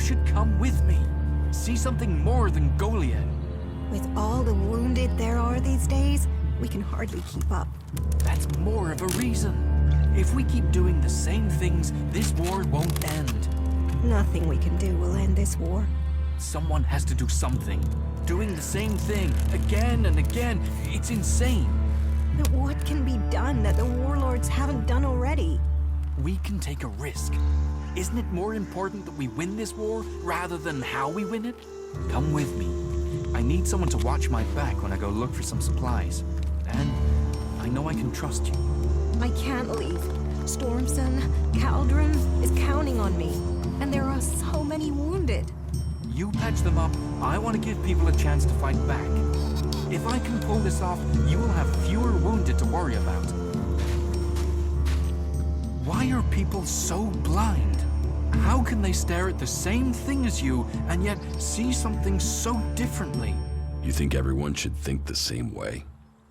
should come with me. See something more than Goliet. With all the wounded there are these days, we can hardly keep up. That's more of a reason. If we keep doing the same things, this war won't end. Nothing we can do will end this war. Someone has to do something. Doing the same thing again and again, it's insane. But what can be done that the warlords haven't done already? We can take a risk. Isn't it more important that we win this war rather than how we win it? Come with me. I need someone to watch my back when I go look for some supplies. And I know I can trust you. I can't leave. Stormson, Caldrim is counting on me. And there are so many wounded. You patch them up. I want to give people a chance to fight back. If I can pull this off, you will have fewer wounded to worry about. Why are people so blind? How can they stare at the same thing as you and yet see something so differently? You think everyone should think the same way?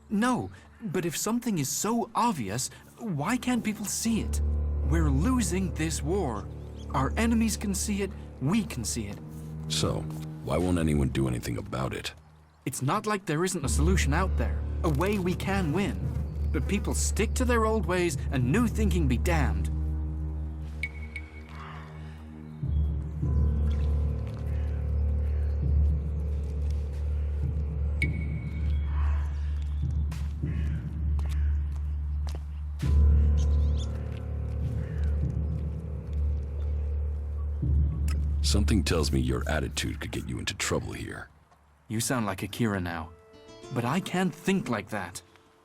No, but if something is so obvious, why can't people see it? We're losing this war. Our enemies can see it, we can see it. So, why won't anyone do anything about it? It's not like there isn't a solution out there, a way we can win. But people stick to their old ways and new thinking be damned. Something tells me your attitude could get you into trouble here. You sound like Akira now. But I can't think like that.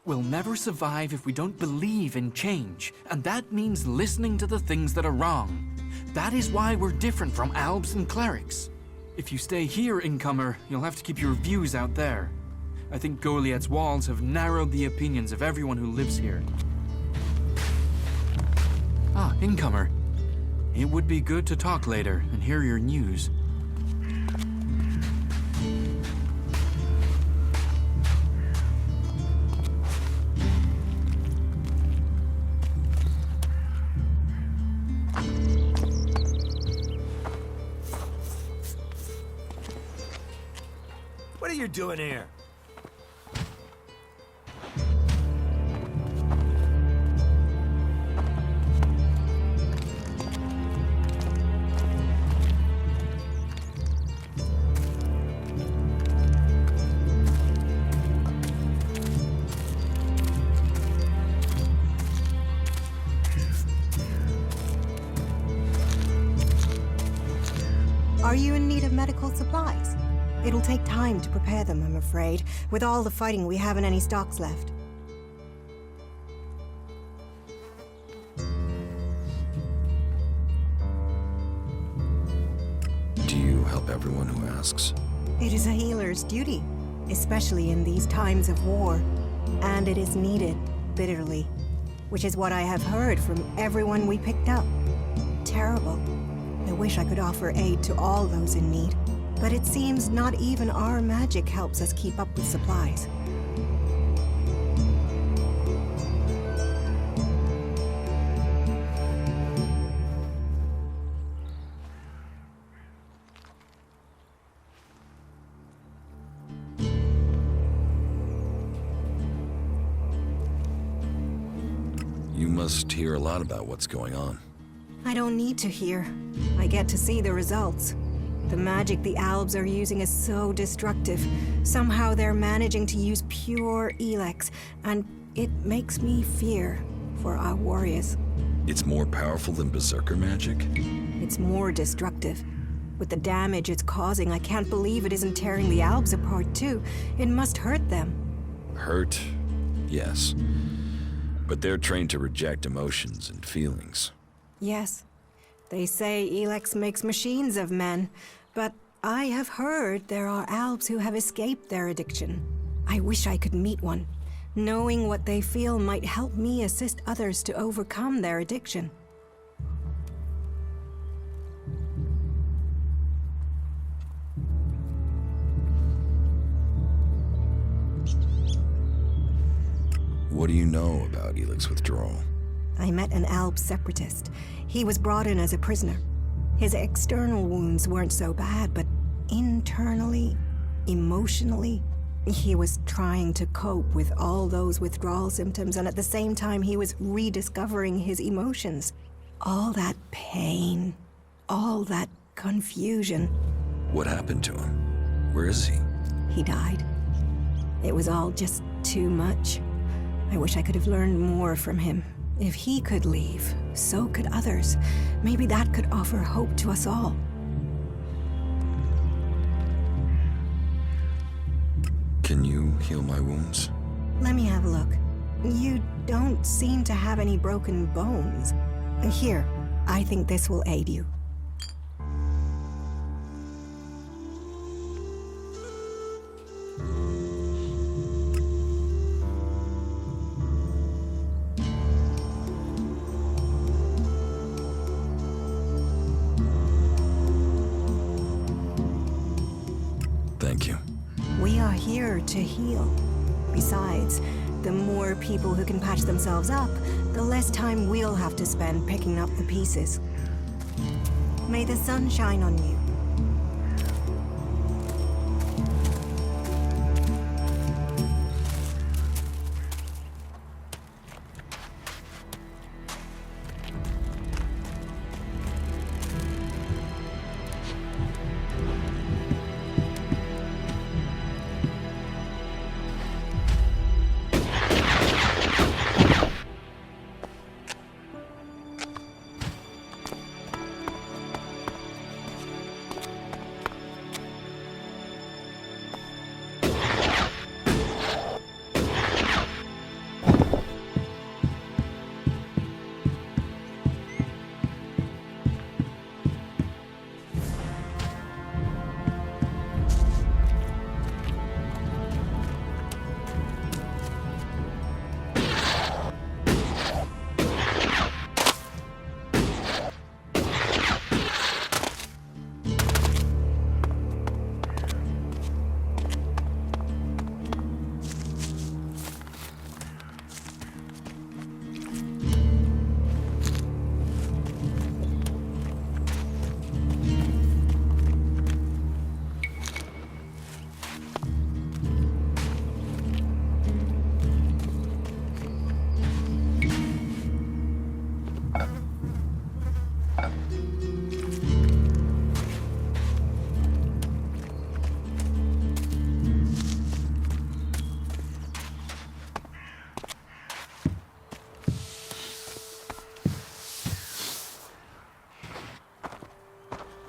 We'll never survive if we don't believe in change, and that means listening to the things that are wrong. That is why we're different from Albs and Clerics. If you stay here, Incomer, you'll have to keep your views out there. I think Goliet's walls have narrowed the opinions of everyone who lives here. Ah, Incomer. It would be good to talk later and hear your news. What are you doing here? Are you in need of medical supplies? It'll take time to prepare them, I'm afraid, with all the fighting we haven't any stocks left. Do you help everyone who asks? It is a healer's duty, especially in these times of war. And it is needed, bitterly. Which is what I have heard from everyone we picked up. Terrible. I wish I could offer aid to all those in need. But it seems not even our magic helps us keep up with supplies. You must hear a lot about what's going on. I don't need to hear. I get to see the results. The magic the Albs are using is so destructive. Somehow they're managing to use pure ELEX, and it makes me fear for our warriors. It's more powerful than Berserker magic? It's more destructive. With the damage it's causing, I can't believe it isn't tearing the Albs apart too. It must hurt them. Hurt? Yes. But they're trained to reject emotions and feelings. Yes. They say ELEX makes machines of men, but I have heard there are Albs who have escaped their addiction. I wish I could meet one. Knowing what they feel might help me assist others to overcome their addiction. What do you know about ELEX withdrawal? I met an Alb separatist. He was brought in as a prisoner. His external wounds weren't so bad, but internally, emotionally, he was trying to cope with all those withdrawal symptoms, and at the same time he was rediscovering his emotions. All that pain, all that confusion. What happened to him? Where is he? He died. It was all just too much. I wish I could have learned more from him. If he could leave, so could others. Maybe that could offer hope to us all. Can you heal my wounds? Let me have a look. You don't seem to have any broken bones. Here, I think this will aid you. Thank you. We are here to heal. Besides, the more people who can patch themselves up, the less time we'll have to spend picking up the pieces. May the sun shine on you.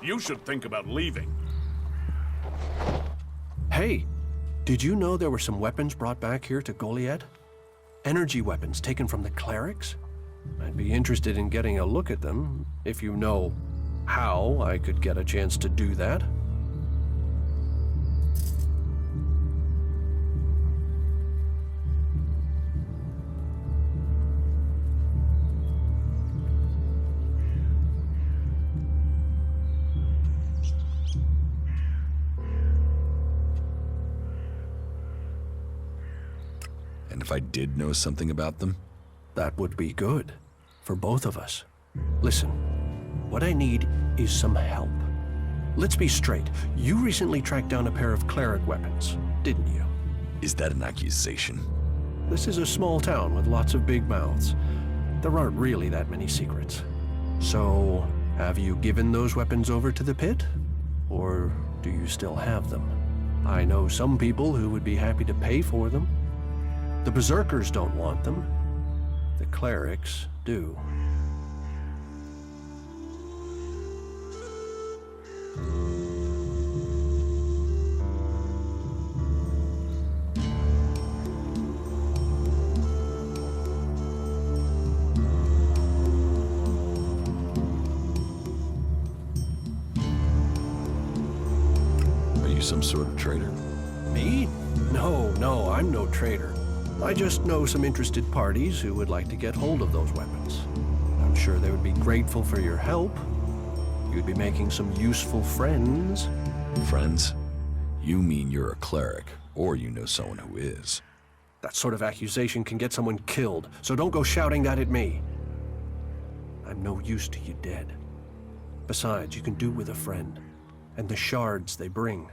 You should think about leaving. Hey, did you know there were some weapons brought back here to Goliet? Energy weapons taken from the Clerics? I'd be interested in getting a look at them, if you know how I could get a chance to do that. And if I did know something about them? That would be good, for both of us. Listen, what I need is some help. Let's be straight. You recently tracked down a pair of Cleric weapons, didn't you? Is that an accusation? This is a small town with lots of big mouths. There aren't really that many secrets. So, have you given those weapons over to the pit? Or do you still have them? I know some people who would be happy to pay for them. The Berserkers don't want them. The Clerics do. Are you some sort of traitor? Me? No, I'm no traitor. I just know some interested parties who would like to get hold of those weapons. I'm sure they would be grateful for your help. You'd be making some useful friends. Friends? You mean you're a cleric, or you know someone who is. That sort of accusation can get someone killed, so don't go shouting that at me. I'm no use to you dead. Besides, you can do with a friend, and the shards they bring.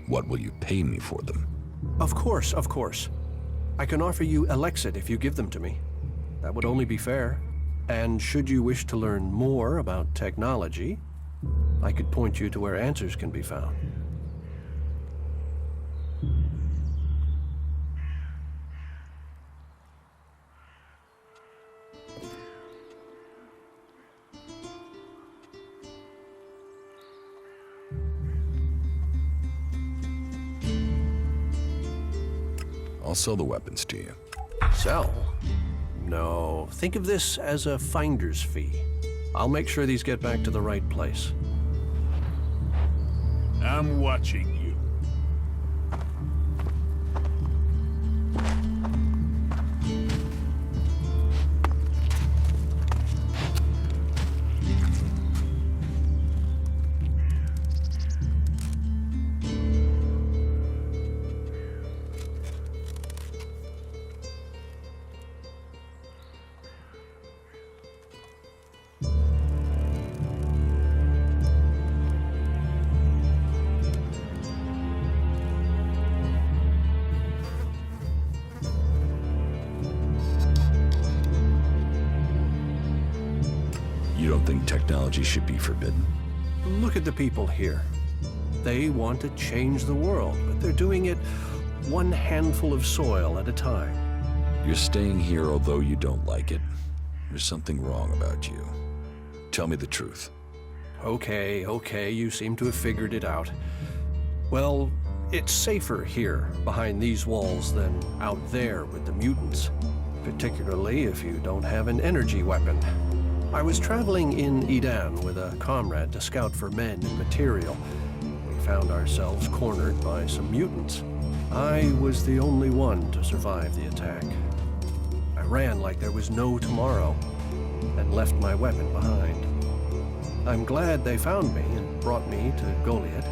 What will you pay me for them? Of course, of course. I can offer you ELEX if you give them to me. That would only be fair. And should you wish to learn more about technology, I could point you to where answers can be found. I'll sell the weapons to you. Sell? No, think of this as a finder's fee. I'll make sure these get back to the right place. I'm watching you. You don't think technology should be forbidden? Look at the people here. They want to change the world, but they're doing it one handful of soil at a time. You're staying here although you don't like it. There's something wrong about you. Tell me the truth. Okay, you seem to have figured it out. Well, it's safer here, behind these walls, than out there with the mutants. Particularly if you don't have an energy weapon. I was traveling in Edan with a comrade to scout for men and material. We found ourselves cornered by some mutants. I was the only one to survive the attack. I ran like there was no tomorrow, and left my weapon behind. I'm glad they found me and brought me to Goliet.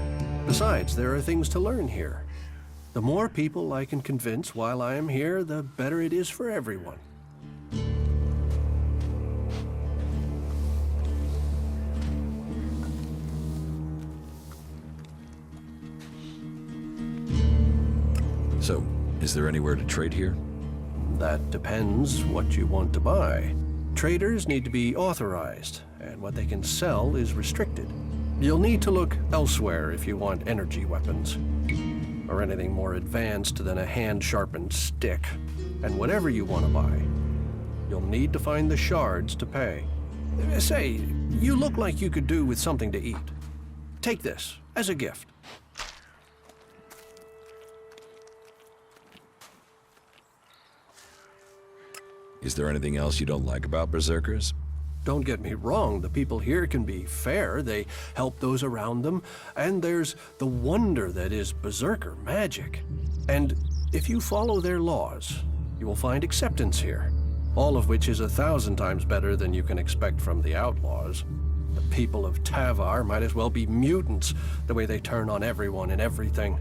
Besides, there are things to learn here. The more people I can convince while I am here, the better it is for everyone. So, is there anywhere to trade here? That depends what you want to buy. Traders need to be authorized, and what they can sell is restricted. You'll need to look elsewhere if you want energy weapons, or anything more advanced than a hand-sharpened stick. And whatever you want to buy, you'll need to find the shards to pay. Say, you look like you could do with something to eat. Take this as a gift. Is there anything else you don't like about Berserkers? Don't get me wrong, the people here can be fair. They help those around them, and there's the wonder that is Berserker magic. And if you follow their laws, you will find acceptance here, all of which is 1,000 times better than you can expect from the outlaws. The people of Tavar might as well be mutants, the way they turn on everyone and everything.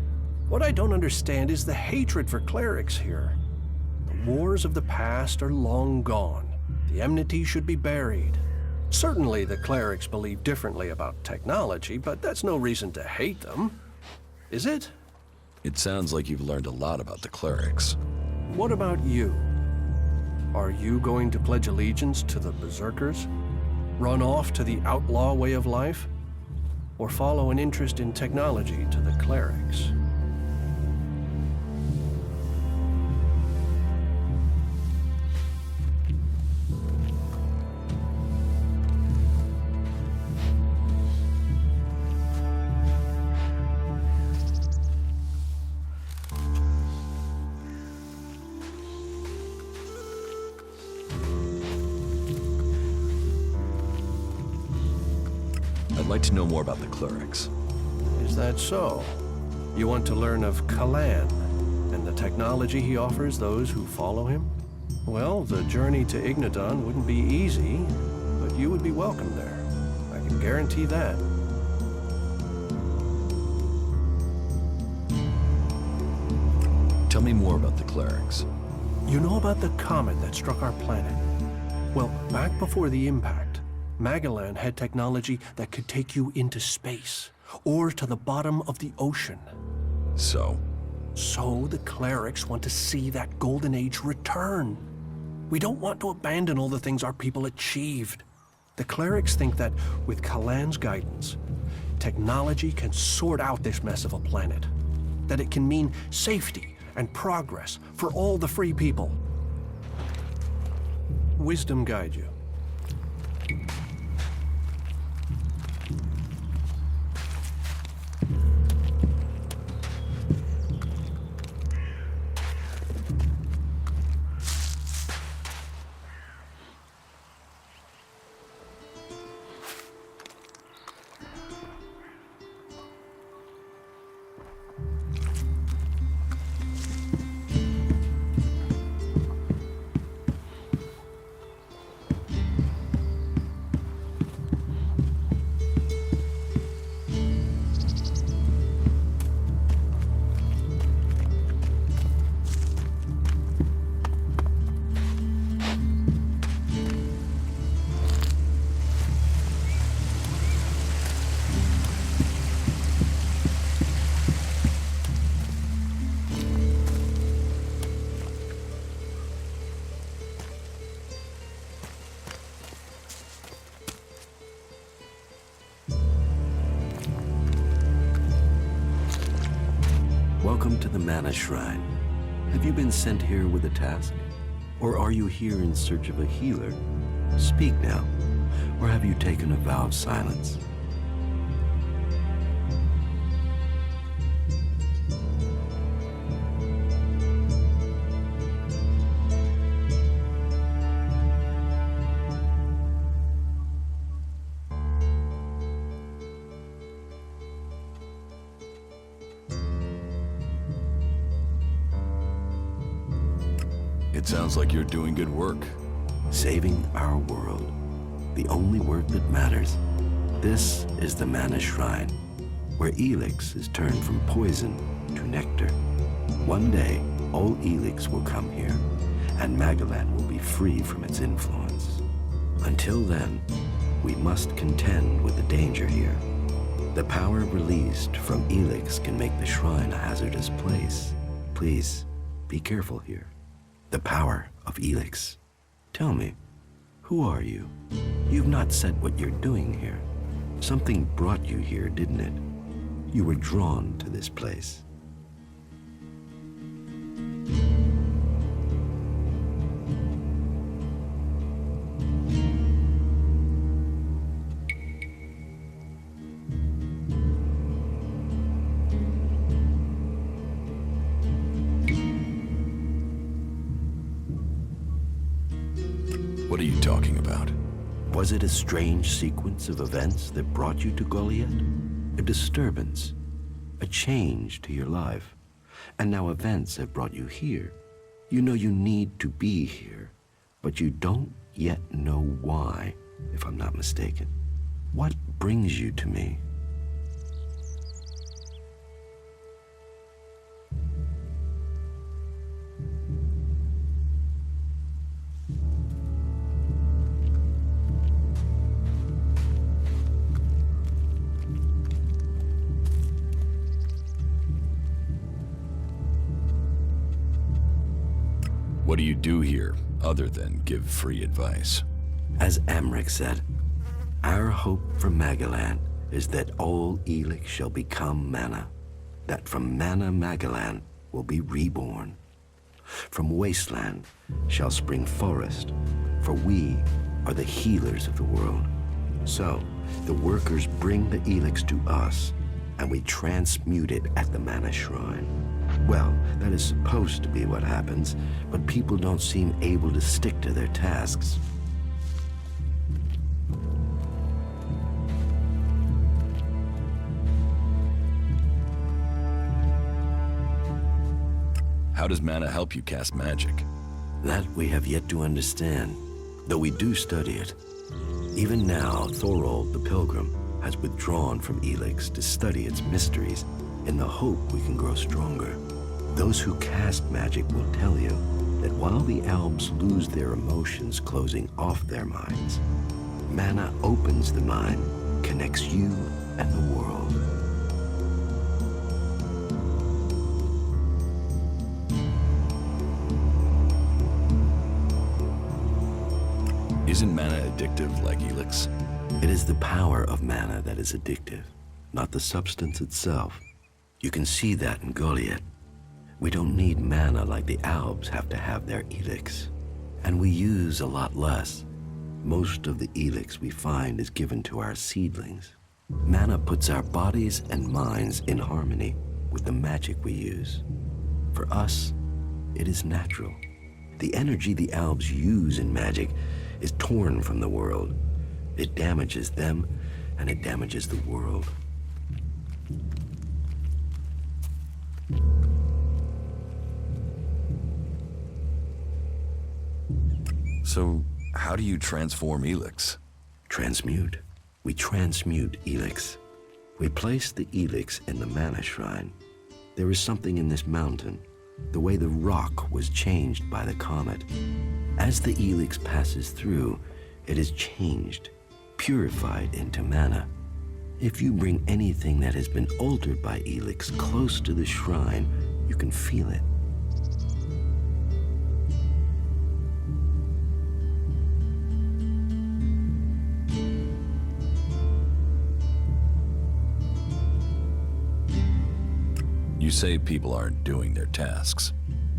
What I don't understand is the hatred for clerics here. The wars of the past are long gone. The enmity should be buried. Certainly the clerics believe differently about technology, but that's no reason to hate them. Is it? It sounds like you've learned a lot about the clerics. What about you? Are you going to pledge allegiance to the Berserkers? Run off to the outlaw way of life? Or follow an interest in technology to the clerics? I'd like to know more about the clerics. Is that so? You want to learn of Magalan and the technology he offers those who follow him? Well, the journey to Edan wouldn't be easy, but you would be welcome there. I can guarantee that. Tell me more about the clerics. You know about the comet that struck our planet? Well, back before the impact, Magalan had technology that could take you into space, or to the bottom of the ocean. So? So the clerics want to see that golden age return. We don't want to abandon all the things our people achieved. The clerics think that with Kalan's guidance, technology can sort out this mess of a planet. That it can mean safety and progress for all the free people. Wisdom guide you. Welcome to the Mana Shrine. Have you been sent here with a task? Or are you here in search of a healer? Speak now. Or have you taken a vow of silence? It sounds like you're doing good work. Saving our world. The only work that matters. This is the Mana Shrine, where ELEX is turned from poison to nectar. One day, all ELEX will come here, and Magalan will be free from its influence. Until then, we must contend with the danger here. The power released from ELEX can make the shrine a hazardous place. Please, be careful here. The power of ELEX. Tell me, who are you? You've not said what you're doing here. Something brought you here, didn't it? You were drawn to this place. What are you talking about? Was it a strange sequence of events that brought you to Goliet? A disturbance, a change to your life, and now events have brought you here. You know you need to be here, but you don't yet know why, if I'm not mistaken. What brings you to me? What do you do here, other than give free advice? As Amric said, our hope for Magalan is that all ELEX shall become mana, that from mana Magalan will be reborn. From wasteland shall spring forest, for we are the healers of the world. So, the workers bring the ELEX to us, and we transmute it at the Mana Shrine. Well, that is supposed to be what happens, but people don't seem able to stick to their tasks. How does mana help you cast magic? That we have yet to understand, though we do study it. Even now, Thorold the Pilgrim has withdrawn from ELEX to study its mysteries in the hope we can grow stronger. Those who cast magic will tell you that while the elves lose their emotions closing off their minds, mana opens the mind, connects you and the world. Isn't mana addictive like ELEX? It is the power of mana that is addictive, not the substance itself. You can see that in Goliet. We don't need mana like the Alps have to have their ELEX. And we use a lot less. Most of the ELEX we find is given to our seedlings. Mana puts our bodies and minds in harmony with the magic we use. For us, it is natural. The energy the Alps use in magic is torn from the world. It damages them, and it damages the world. So, how do you transform ELEX? Transmute. We transmute ELEX. We place the ELEX in the mana shrine. There is something in this mountain, the way the rock was changed by the comet. As the ELEX passes through, it is changed, purified into mana. If you bring anything that has been altered by ELEX close to the shrine, you can feel it. You say people aren't doing their tasks.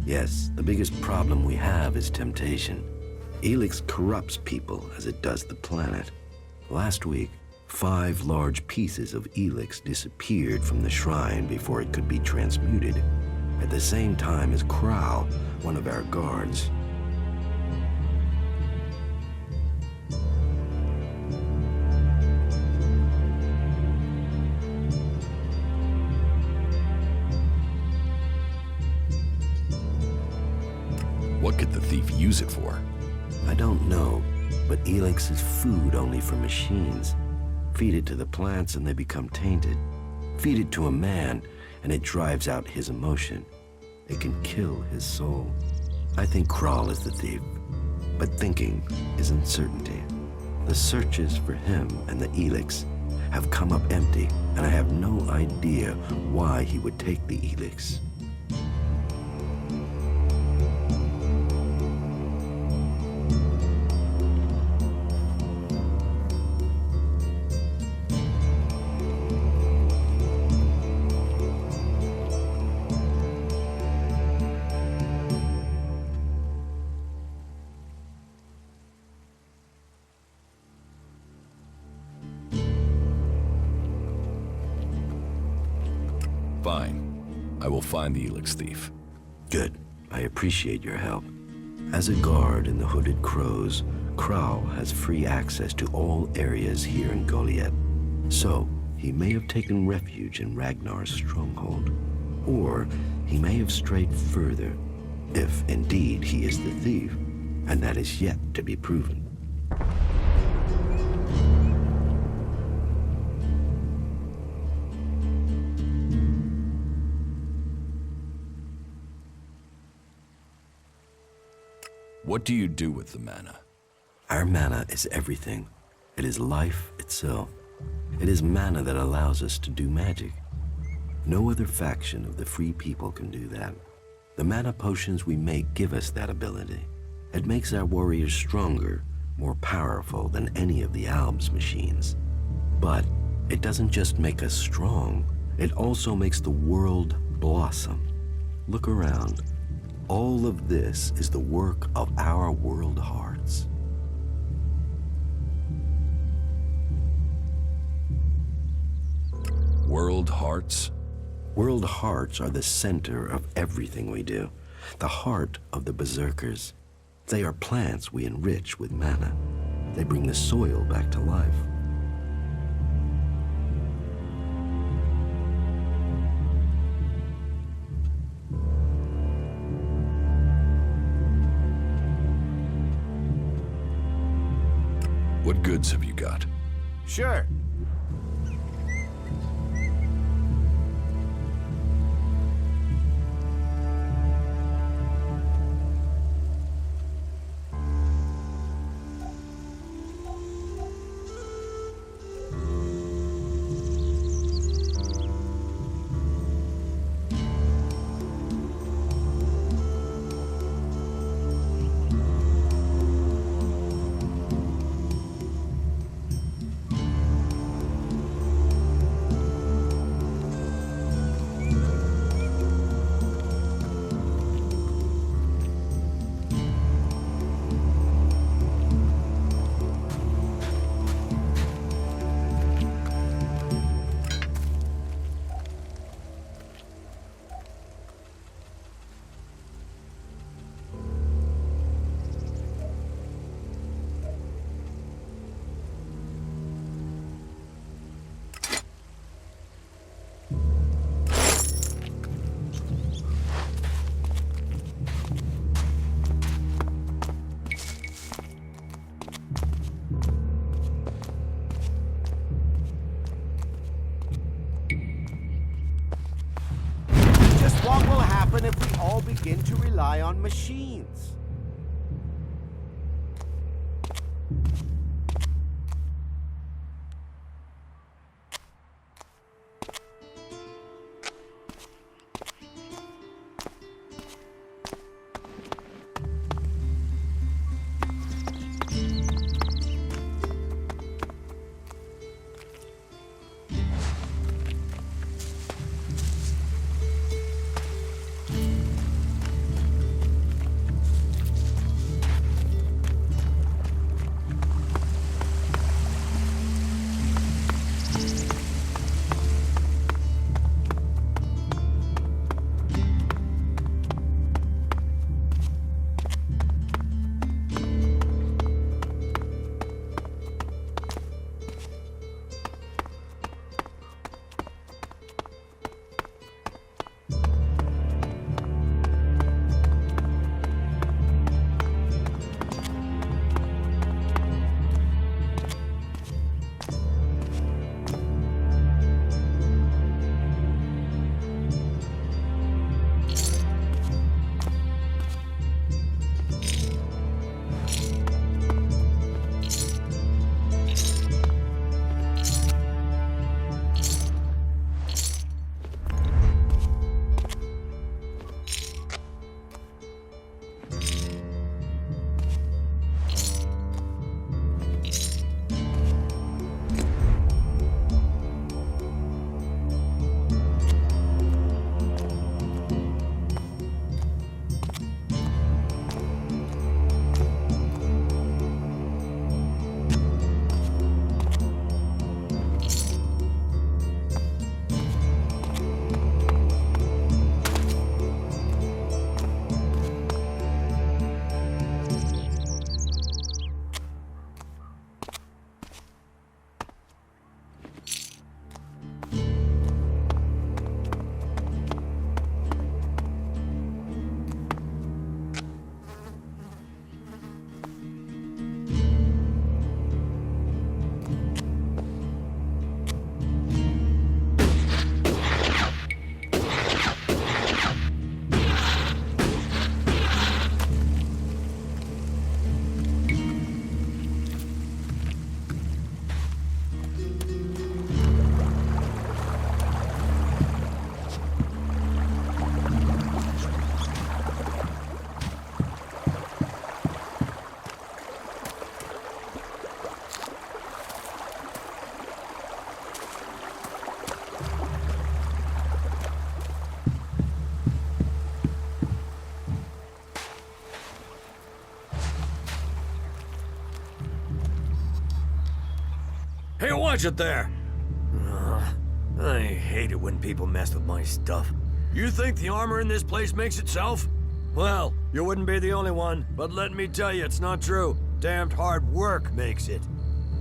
Yes, the biggest problem we have is temptation. ELEX corrupts people as it does the planet. Last week, 5 large pieces of ELEX disappeared from the shrine before it could be transmuted, at the same time as Crow, one of our guards. What could the thief use it for? I don't know, but ELEX is food only for machines. Feed it to the plants and they become tainted. Feed it to a man and it drives out his emotion. It can kill his soul. I think Kral is the thief, but thinking is uncertainty. The searches for him and the ELEX have come up empty, and I have no idea why he would take the ELEX. Fine. I will find the ELEX thief. Good. I appreciate your help. As a guard in the Hooded Crows, Crow has free access to all areas here in Goliet. So, he may have taken refuge in Ragnar's stronghold. Or he may have strayed further, if indeed he is the thief, and that is yet to be proven. What do you do with the mana? Our mana is everything. It is life itself. It is mana that allows us to do magic. No other faction of the free people can do that. The mana potions we make give us that ability. It makes our warriors stronger, more powerful than any of the Alb's machines. But it doesn't just make us strong, it also makes the world blossom. Look around. All of this is the work of our world hearts. World hearts? World hearts are the center of everything we do, the heart of the Berserkers. They are plants we enrich with mana. They bring the soil back to life. What goods have you got? Sure. rely on machines. Hey, watch it there! I hate it when people mess with my stuff. You think the armor in this place makes itself? Well, you wouldn't be the only one, but let me tell you, it's not true. Damned hard work makes it.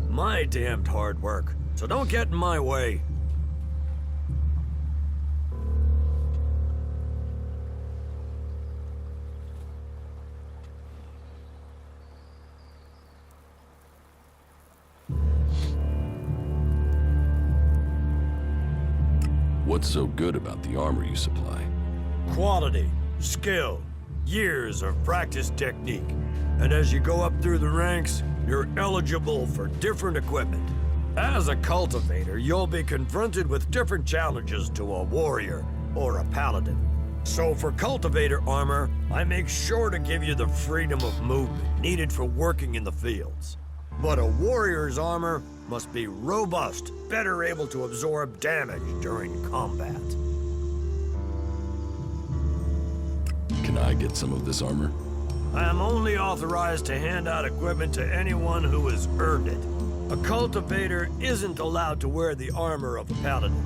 My damned hard work. So don't get in my way. What's so good about the armor you supply? Quality, skill, years of practice technique. And as you go up through the ranks, you're eligible for different equipment. As a cultivator, you'll be confronted with different challenges to a warrior or a paladin. So for cultivator armor, I make sure to give you the freedom of movement needed for working in the fields. But a warrior's armor must be robust, better able to absorb damage during combat. Can I get some of this armor? I am only authorized to hand out equipment to anyone who has earned it. A cultivator isn't allowed to wear the armor of a paladin.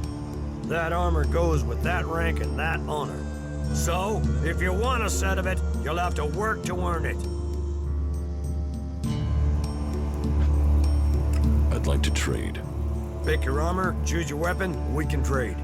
That armor goes with that rank and that honor. So, if you want a set of it, you'll have to work to earn it. I'd like to trade. Pick your armor, choose your weapon, we can trade.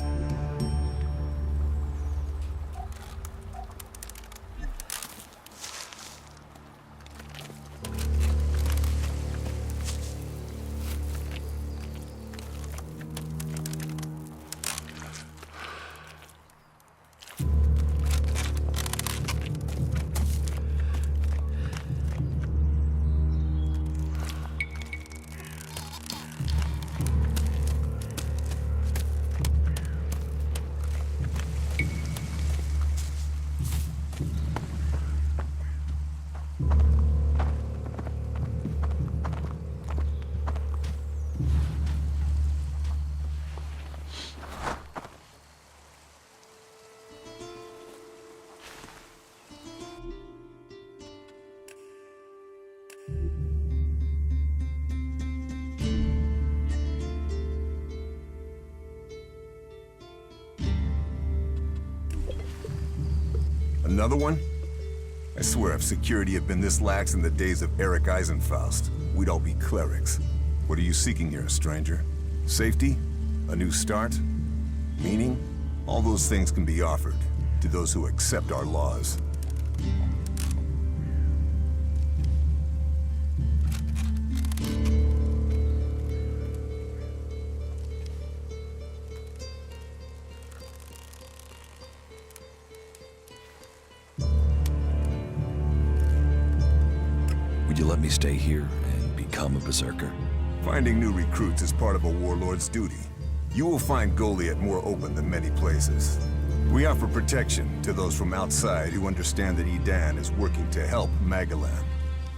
Another one? I swear if security had been this lax in the days of Eric Eisenfaust, we'd all be clerics. What are you seeking here, stranger? Safety? A new start? Meaning? All those things can be offered to those who accept our laws. Would you let me stay here and become a berserker? Finding new recruits is part of a warlord's duty. You will find Goliet more open than many places. We offer protection to those from outside who understand that Edan is working to help Magalan.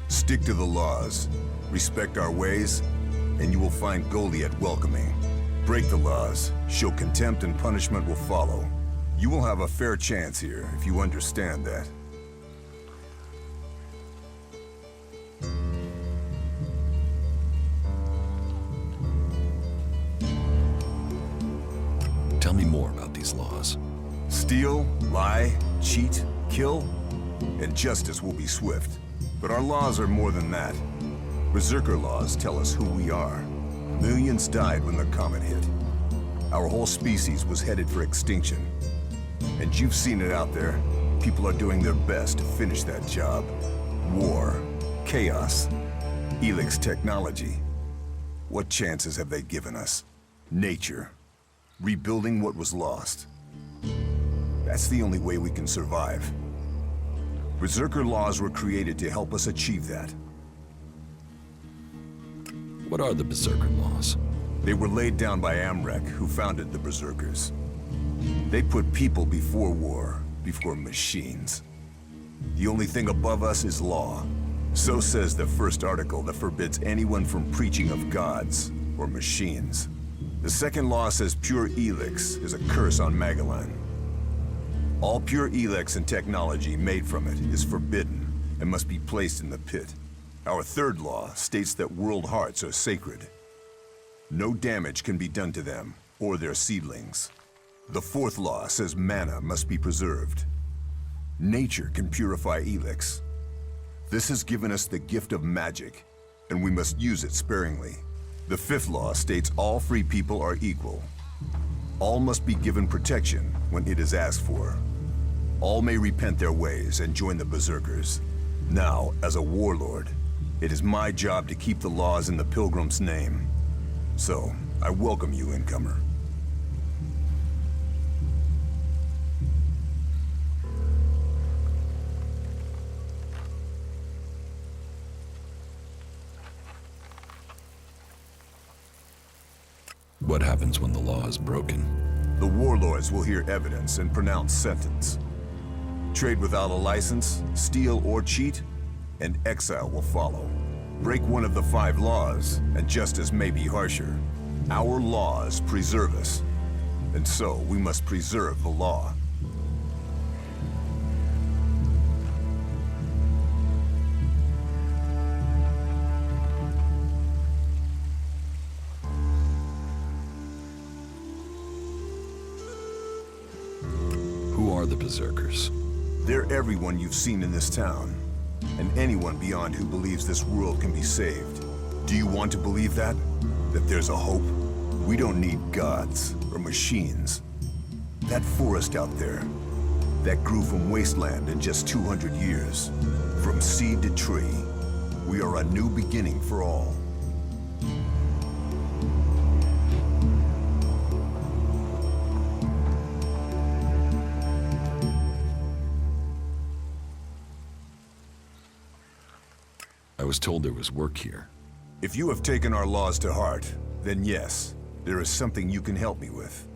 Stick to the laws, respect our ways, and you will find Goliet welcoming. Break the laws, show contempt, and punishment will follow. You will have a fair chance here if you understand that. Tell me more about these laws. Steal, lie, cheat, kill, and justice will be swift. But our laws are more than that. Berserker laws tell us who we are. Millions died when the comet hit. Our whole species was headed for extinction. And you've seen it out there. People are doing their best to finish that job. War, chaos, ELEX technology. What chances have they given us? Nature. Rebuilding what was lost. That's the only way we can survive. Berserker laws were created to help us achieve that. What are the berserker laws? They were laid down by Amrek, who founded the Berserkers. They put people before war, before machines. The only thing above us is law. So says the first article that forbids anyone from preaching of gods or machines. The second law says pure ELEX is a curse on Magalan. All pure ELEX and technology made from it is forbidden and must be placed in the pit. Our third law states that world hearts are sacred. No damage can be done to them or their seedlings. The fourth law says mana must be preserved. Nature can purify ELEX. This has given us the gift of magic, and we must use it sparingly. The fifth law states all free people are equal. All must be given protection when it is asked for. All may repent their ways and join the Berserkers. Now, as a warlord, it is my job to keep the laws in the Pilgrim's name. So, I welcome you, incomer. What happens when the law is broken? The warlords will hear evidence and pronounce sentence. Trade without a license, steal or cheat, and exile will follow. Break one of the 5 laws, and justice may be harsher. Our laws preserve us, and so we must preserve the law. Who are the berserkers? They're everyone you've seen in this town, and anyone beyond who believes this world can be saved. Do you want to believe that? That there's a hope? We don't need gods or machines. That forest out there, that grew from wasteland in just 200 years. From seed to tree, we are a new beginning for all. I was told there was work here. If you have taken our laws to heart, then yes, there is something you can help me with.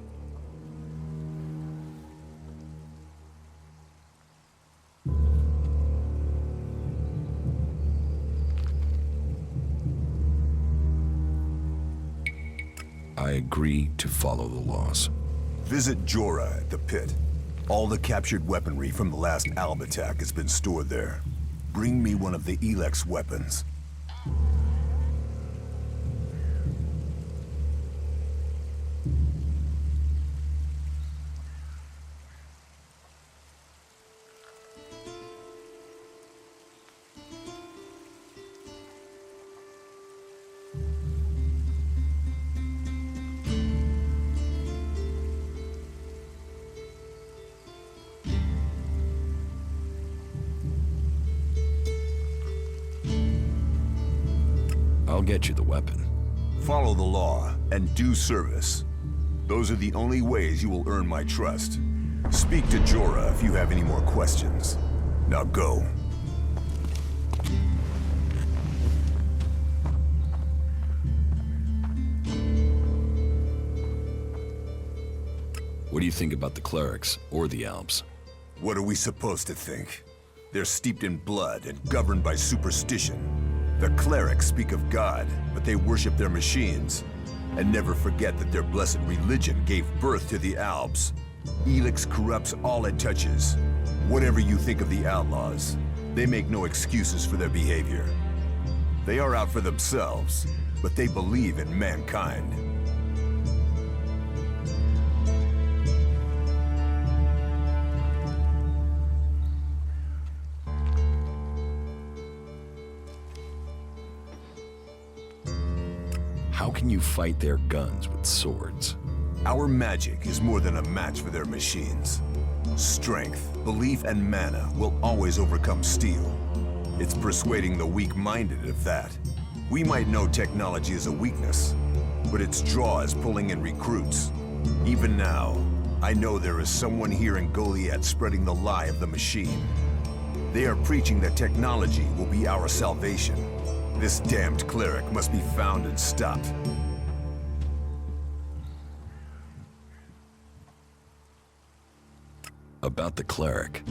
I agree to follow the laws. Visit Jorah at the pit. All the captured weaponry from the last Alb attack has been stored there. Bring me one of the ELEX weapons. I'll get you the weapon. Follow the law and do service. Those are the only ways you will earn my trust. Speak to Jorah if you have any more questions. Now go. What do you think about the clerics, or the Alps? What are we supposed to think? They're steeped in blood and governed by superstition. The clerics speak of God, but they worship their machines. And never forget that their blessed religion gave birth to the Alps. ELEX corrupts all it touches. Whatever you think of the outlaws, they make no excuses for their behavior. They are out for themselves, but they believe in mankind. How can you fight their guns with swords? Our magic is more than a match for their machines. Strength, belief, and mana will always overcome steel. It's persuading the weak-minded of that. We might know technology is a weakness, but its draw is pulling in recruits. Even now, I know there is someone here in Goliet spreading the lie of the machine. They are preaching that technology will be our salvation. This damned cleric must be found and stopped. About the cleric.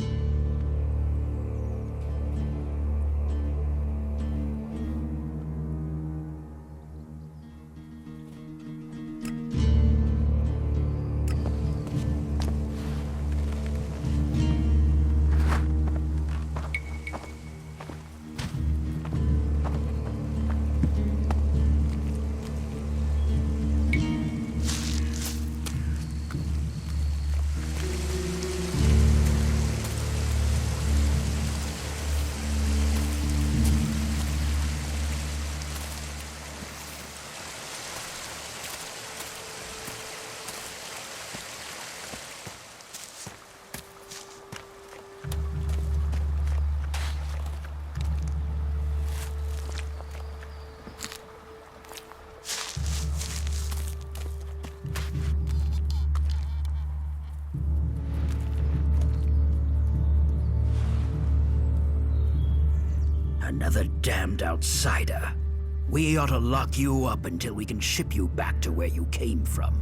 Another damned outsider. We ought to lock you up until we can ship you back to where you came from.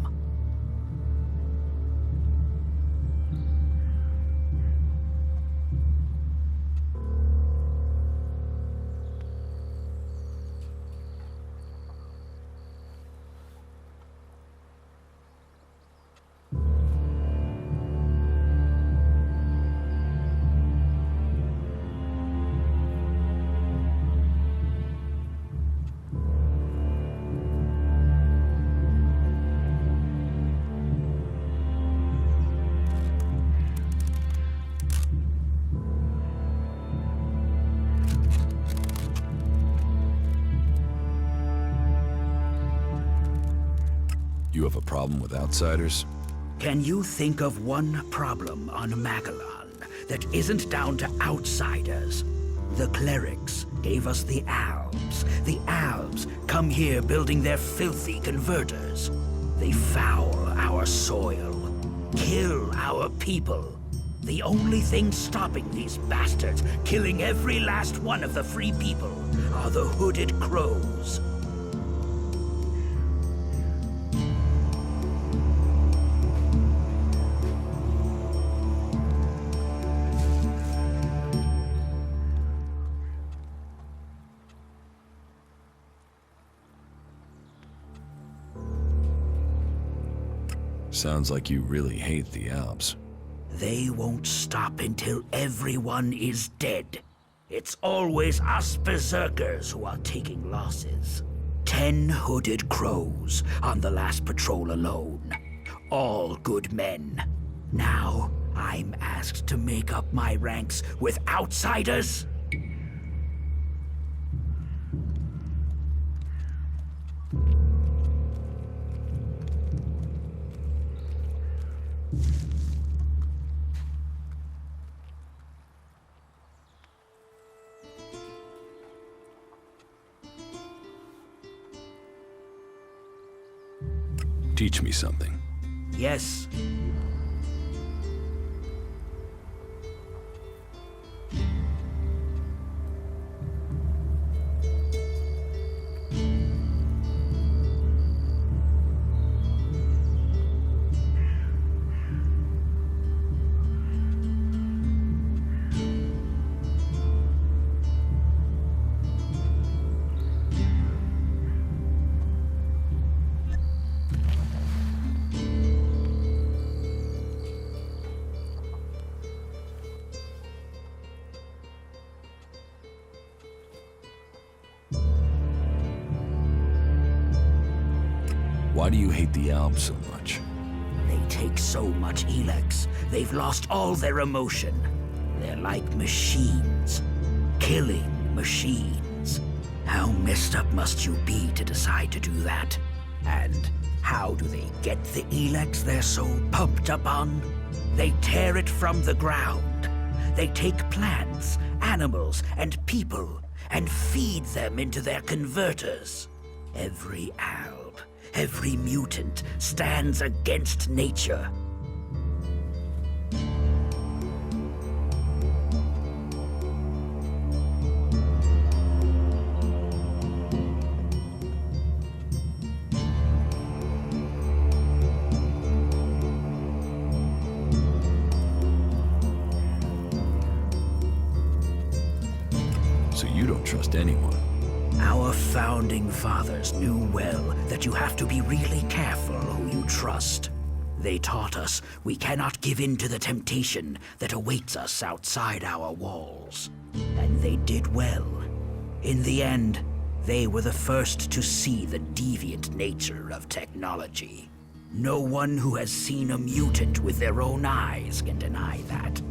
You have a problem with outsiders? Can you think of one problem on Magalan that isn't down to outsiders? The clerics gave us the Alps. The Alps come here building their filthy converters. They foul our soil, kill our people. The only thing stopping these bastards killing every last one of the free people are the hooded crows. Sounds like you really hate the Alps. They won't stop until everyone is dead. It's always us berserkers who are taking losses. 10 hooded crows on the last patrol alone. All good men. Now, I'm asked to make up my ranks with outsiders? teach me something. Yes. Why do you hate the Alps so much? They take so much ELEX, they've lost all their emotion. They're like machines. Killing machines. How messed up must you be to decide to do that? And how do they get the ELEX they're so pumped up on? They tear it from the ground. They take plants, animals, and people, and feed them into their converters. Every alb, every mutant stands against nature. So you don't trust anyone. Our founding fathers knew well that you have to be really careful who you trust. They taught us we cannot give in to the temptation that awaits us outside our walls. And they did well. In the end, they were the first to see the deviant nature of technology. No one who has seen a mutant with their own eyes can deny that.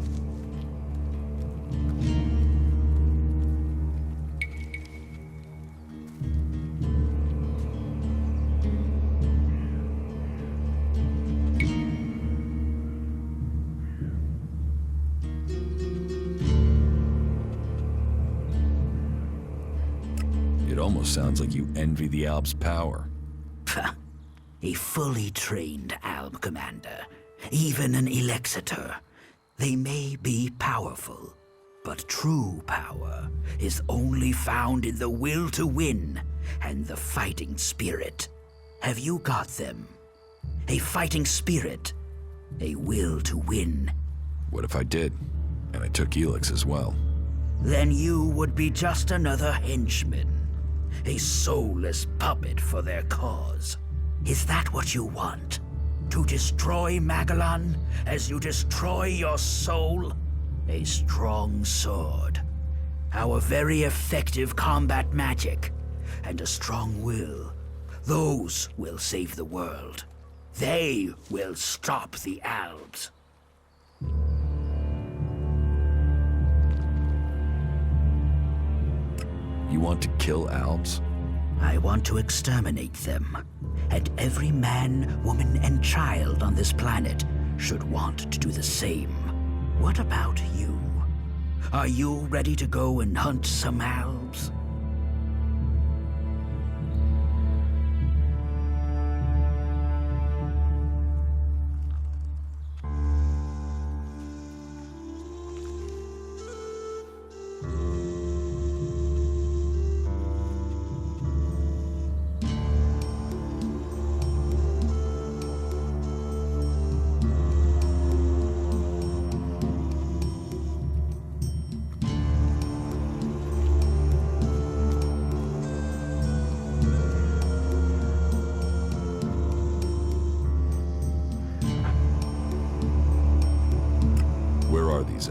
It almost sounds like you envy the Alps' power. A fully trained alb commander, even an Elexitor. They may be powerful, but true power is only found in the will to win and the fighting spirit. Have you got them? A fighting spirit, a will to win. What if I did, and I took ELEX as well? Then you would be just another henchman. A soulless puppet for their cause. Is that what you want? To destroy Magalan as you destroy your soul? A strong sword. Our very effective combat magic. And a strong will. Those will save the world. They will stop the Alps. You want to kill Alps? I want to exterminate them. And every man, woman, and child on this planet should want to do the same. What about you? Are you ready to go and hunt some Alps?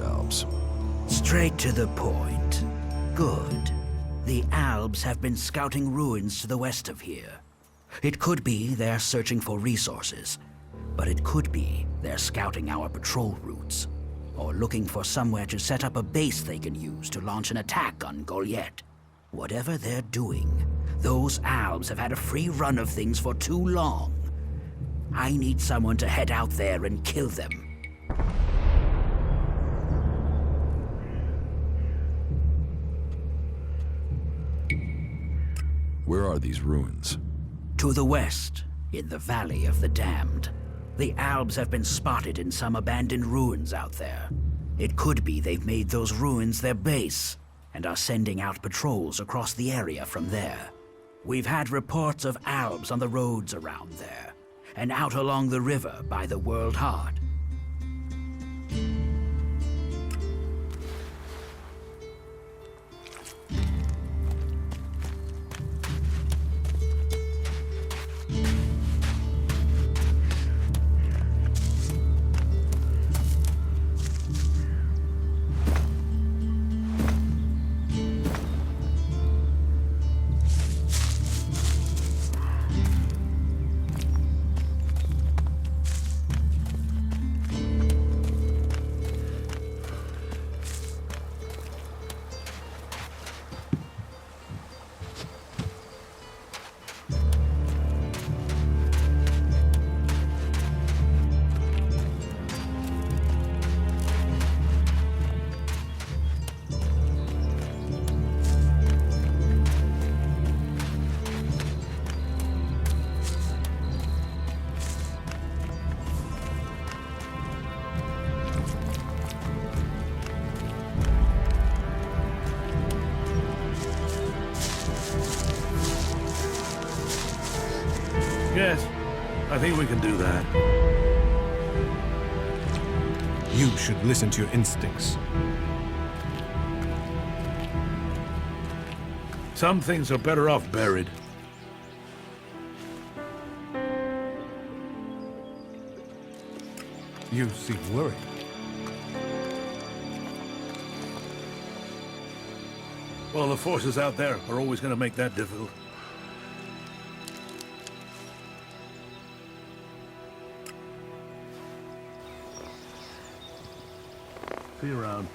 Alps? Straight to the point. Good. The Alps have been scouting ruins to the west of here. It could be they're searching for resources, but it could be they're scouting our patrol routes, or looking for somewhere to set up a base they can use to launch an attack on Goliet. Whatever they're doing, those Alps have had a free run of things for too long. I need someone to head out there and kill them. Where are these ruins? To the west, in the Valley of the Damned. The Albs have been spotted in some abandoned ruins out there. It could be they've made those ruins their base, and are sending out patrols across the area from there. We've had reports of Albs on the roads around there, and out along the river by the World Heart. Yes, I think we can do that. You should listen to your instincts. Some things are better off buried. You seem worried. Well, the forces out there are always going to make that difficult. See you around.